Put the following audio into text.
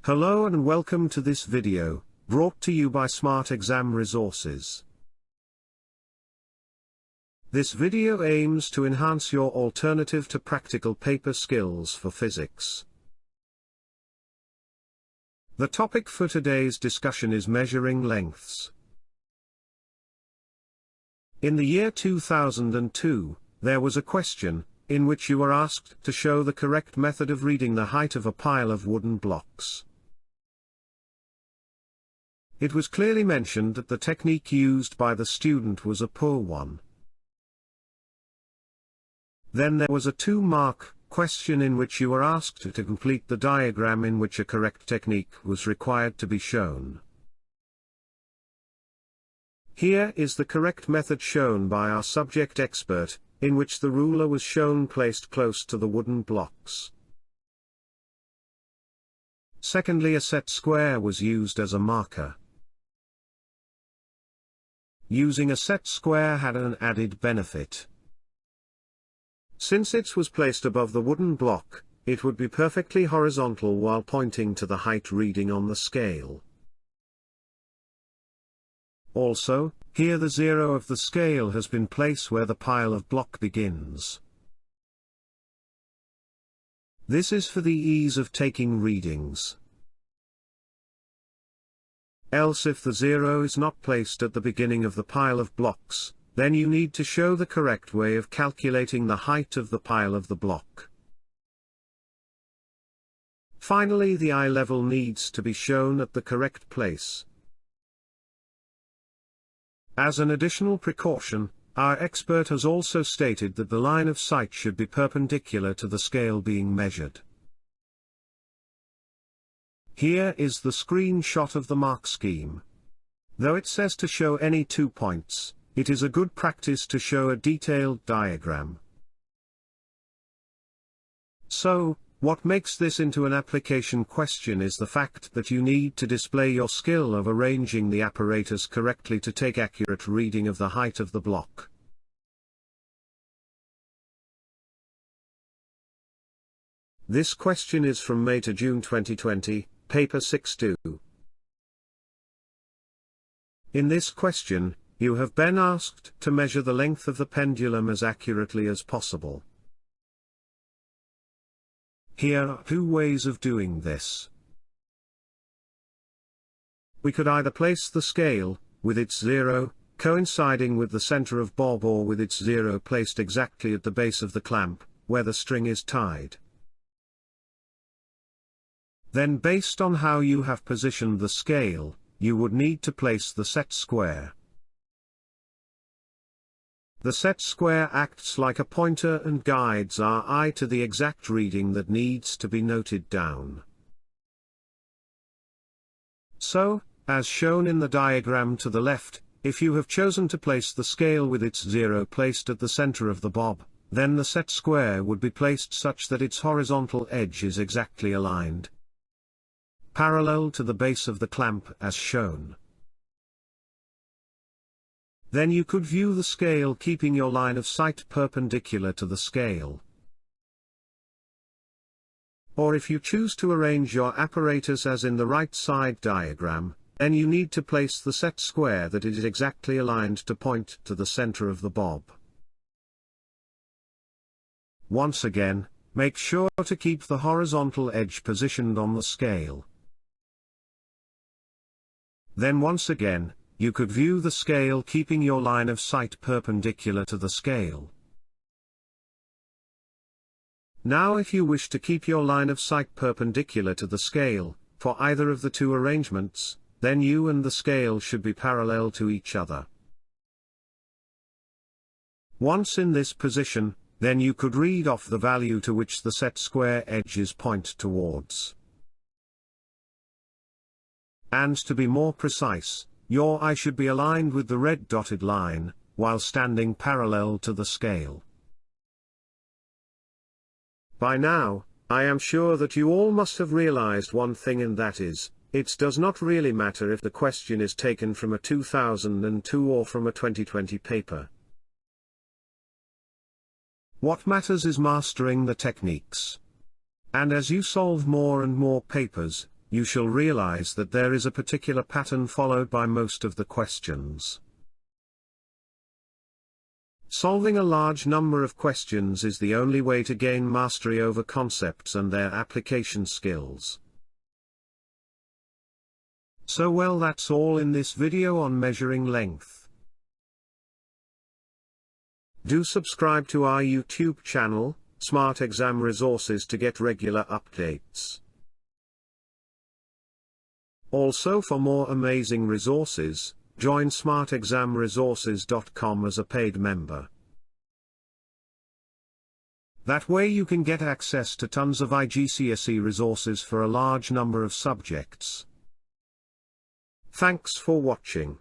Hello and welcome to this video, brought to you by Smart Exam Resources. This video aims to enhance your alternative to practical paper skills for physics. The topic for today's discussion is measuring lengths. In the year 2002, there was a question, in which you were asked to show the correct method of reading the height of a pile of wooden blocks. It was clearly mentioned that the technique used by the student was a poor one. Then there was a 2-mark question in which you were asked to complete the diagram in which a correct technique was required to be shown. Here is the correct method shown by our subject expert, in which the ruler was shown placed close to the wooden blocks. Secondly, a set square was used as a marker. Using a set square had an added benefit. Since it was placed above the wooden block, it would be perfectly horizontal while pointing to the height reading on the scale. Also, here the zero of the scale has been placed where the pile of block begins. This is for the ease of taking readings. Else if the zero is not placed at the beginning of the pile of blocks, then you need to show the correct way of calculating the height of the pile of the block. Finally, the eye level needs to be shown at the correct place. As an additional precaution, our expert has also stated that the line of sight should be perpendicular to the scale being measured. Here is the screenshot of the mark scheme. Though it says to show any 2 points, it is a good practice to show a detailed diagram. So, what makes this into an application question is the fact that you need to display your skill of arranging the apparatus correctly to take accurate reading of the height of the block. This question is from May to June 2020, Paper 6-2. In this question, you have been asked to measure the length of the pendulum as accurately as possible. Here are 2 ways of doing this. We could either place the scale, with its zero, coinciding with the center of bob, or with its zero placed exactly at the base of the clamp, where the string is tied. Then based on how you have positioned the scale, you would need to place the set square. The set square acts like a pointer and guides our eye to the exact reading that needs to be noted down. So, as shown in the diagram to the left, if you have chosen to place the scale with its zero placed at the center of the bob, then the set square would be placed such that its horizontal edge is exactly aligned, parallel to the base of the clamp as shown. Then you could view the scale keeping your line of sight perpendicular to the scale. Or if you choose to arrange your apparatus as in the right side diagram, then you need to place the set square that is exactly aligned to point to the center of the bob. Once again, make sure to keep the horizontal edge positioned on the scale. Then once again, you could view the scale keeping your line of sight perpendicular to the scale. Now if you wish to keep your line of sight perpendicular to the scale, for either of the 2 arrangements, then you and the scale should be parallel to each other. Once in this position, then you could read off the value to which the set square edges point towards. And to be more precise, your eye should be aligned with the red dotted line, while standing parallel to the scale. By now, I am sure that you all must have realized one thing, and that is, it does not really matter if the question is taken from a 2002 or from a 2020 paper. What matters is mastering the techniques. And as you solve more and more papers, you shall realize that there is a particular pattern followed by most of the questions. Solving a large number of questions is the only way to gain mastery over concepts and their application skills. So well, that's all in this video on measuring length. Do subscribe to our YouTube channel, Smart Exam Resources, to get regular updates. Also, for more amazing resources, join smartexamresources.com as a paid member. That way you can get access to tons of IGCSE resources for a large number of subjects. Thanks for watching.